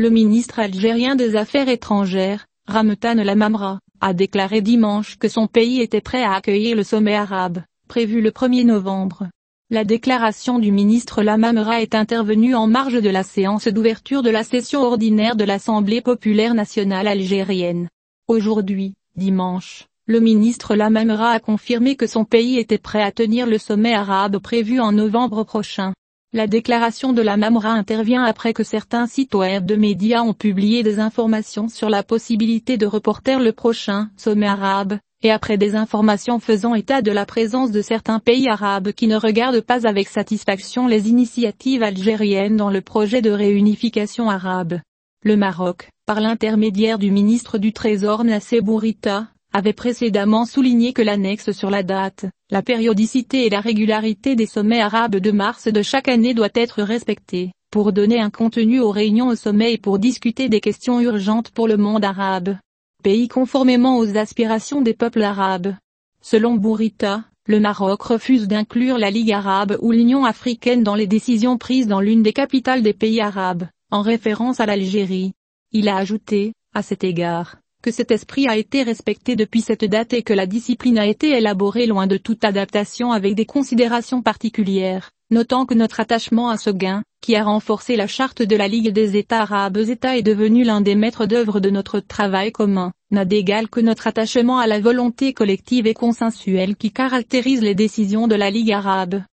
Le ministre algérien des Affaires étrangères, Ramtan Lamamra, a déclaré dimanche que son pays était prêt à accueillir le sommet arabe, prévu le 1er novembre. La déclaration du ministre Lamamra est intervenue en marge de la séance d'ouverture de la session ordinaire de l'Assemblée populaire nationale algérienne. Aujourd'hui, dimanche, le ministre Lamamra a confirmé que son pays était prêt à tenir le sommet arabe prévu en novembre prochain. La déclaration de Lamamra intervient après que certains sites web de médias ont publié des informations sur la possibilité de reporter le prochain sommet arabe, et après des informations faisant état de la présence de certains pays arabes qui ne regardent pas avec satisfaction les initiatives algériennes dans le projet de réunification arabe. Le Maroc, par l'intermédiaire du ministre du Trésor Nassé Bourita, avait précédemment souligné que l'annexe sur la date, la périodicité et la régularité des sommets arabes de mars de chaque année doit être respectée, pour donner un contenu aux réunions au sommet et pour discuter des questions urgentes pour le monde arabe. Pays conformément aux aspirations des peuples arabes. Selon Bourita, le Maroc refuse d'inclure la Ligue arabe ou l'Union africaine dans les décisions prises dans l'une des capitales des pays arabes, en référence à l'Algérie. Il a ajouté, à cet égard, que cet esprit a été respecté depuis cette date et que la discipline a été élaborée loin de toute adaptation avec des considérations particulières, notant que notre attachement à ce gain, qui a renforcé la charte de la Ligue des États arabes est devenu l'un des maîtres d'œuvre de notre travail commun, n'a d'égal que notre attachement à la volonté collective et consensuelle qui caractérise les décisions de la Ligue arabe.